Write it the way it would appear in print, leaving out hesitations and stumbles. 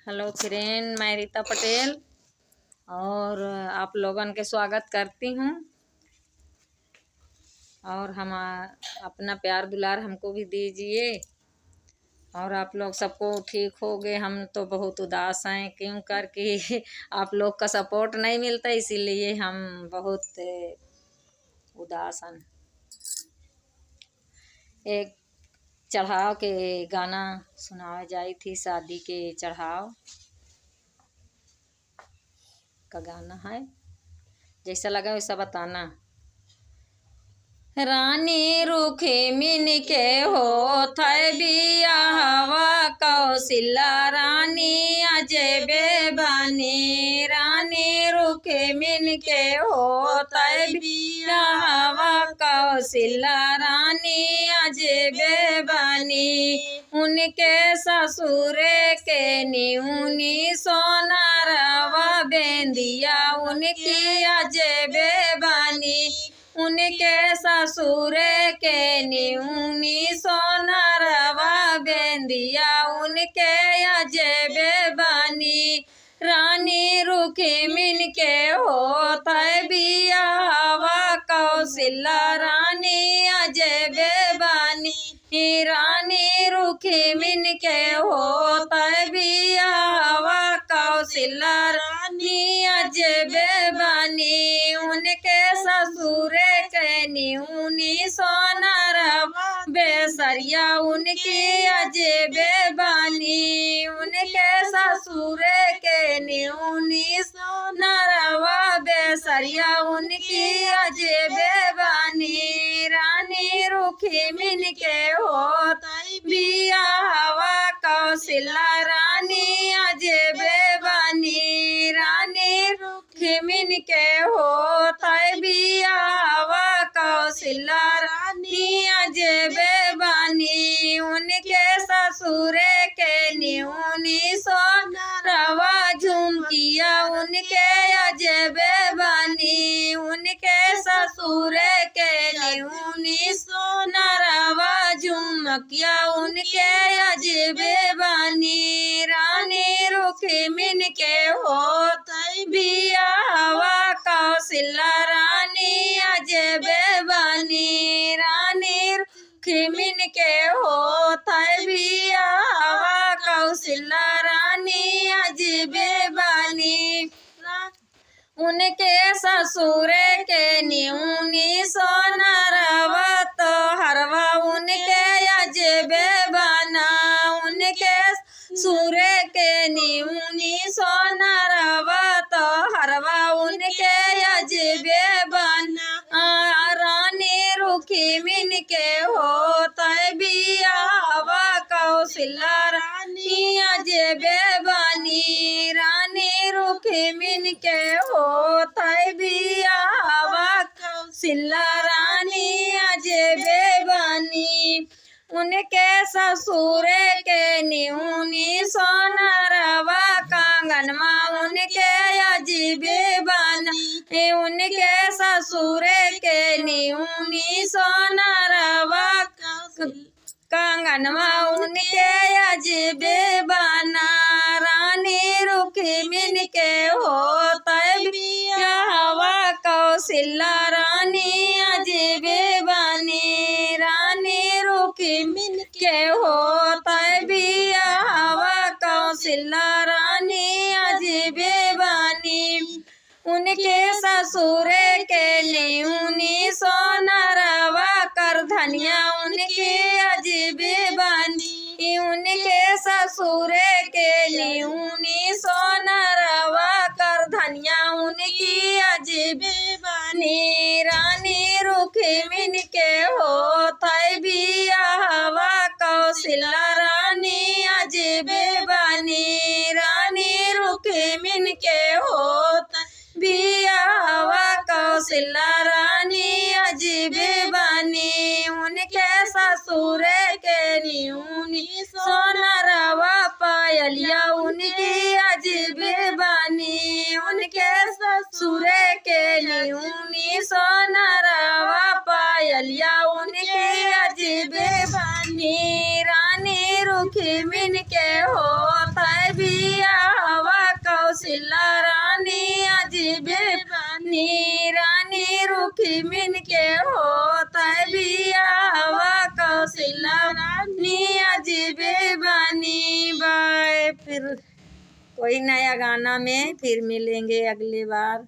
Hello friend, मैं रीता पटेल और आप लोगन के स्वागत करती हूँ। और हम अपना प्यार दुलार हमको भी दीजिए। और आप लोग सबको ठीक हो गए। हम तो बहुत उदास हैं, क्यों करके आप लोग का सपोर्ट नहीं मिलता, इसीलिए हम बहुत उदास हैं। एक चढ़ाव के गाना सुनाया जाई थी, शादी के चढ़ाव का गाना है। जैसा लगा वैसा बताना। रानी रूखे मिन के हो थे बियाहवा कौशिला रानी अजबे बानी। रानी रूखे मिन के हो थे बियाहवा कौशिला रानी अजबे बानी। उनके ससुरे के न्यूनी सोनारवा बेंदिया उनकी अजबे बानी। उनके ससुरे के न्यूनी सोनारवा बेंदिया उनके अजबे बानी। रानी रुखी मिन के होता बियाहवा कौशिला रानी अजबे बानी। रानी रुखी मिन के होता बियाहवा कौशिला रानी अजबे बानी। उनके ससुरे के न्यूनी सोनारवा बेसरिया उनकी अजबे बानी। उनके ससुरे के न्यूनी सोनारवा बेसरिया उनकी अजबे बानी। रानी रुखी मिन के होता बियाहवा कौशिला रानी अजबे बानी। रानी रुखी मिन के होता बियाहवा कौशिला रानी अजबे बानी। उनके ससुरे के न्यूनी सोनारवा झुमकिया उनके अजबे बानी। उनके ससुरे के न्यूनी सोनारवा झुमकिया उनके अजबे बानी। रानी रुखी मिन के होता बियाहवा कौशिला रानी अजबे बानी। रानी रुखी मिन के होता बियाहवा कौशिला रानी अजबे बानी। उनके ससुरे के न्यूनी सोनारवा तो हरवा उनके अजबे बाना। उनके ससुरे के न्यूनी सोनारवा तो हरवा उनके अजबे बाना। रानी रुखी मिन के होता बियाहवा कौशिला रानी अजबे बानी। रानी रुखी मिन के होता बियाहवा कौशिला रानी अजबे बानी। उनके ससुरे के न्यूनी सोनारवा कंगनवा उनके अजबे बानी। उनके ससुरे के न्यूनी सोनारवा कंगनवा उनके अजबे बाना। रानी रुखी मिन के होता बियाहवा कौशिला रानी अजबे बानी। रानी रुखी मिन के होता बियाहवा कौशिला रानी अजबे बानी। उनके ससुरे के न्यूनी सोनारवा कर धनिया उनके अजबे बानी। उनके ससुरे के न्यूनी सोनारवा कर धनिया उनकी अजबे बानी। रानी रुखी मिन के होता बियाहवा कौशिला रानी अजबे बानी। रानी रुखी मिन के होता बियाहवा कौशिला रानी अजबे बानी। उनके ससुरे के न्यूनी सोनारवा पायलिया उनकी अजबे बानी। उनके ससुरे के न्यूनी सोनारवा पायलिया उनकी अजबे बानी। रानी रुखी मिन के होता बिया नी रानी रुखी मिन के होता है बियावा कौशल्या नी अजीबे बानी बाय। फिर कोई नया गाना में फिर मिलेंगे अगली बार।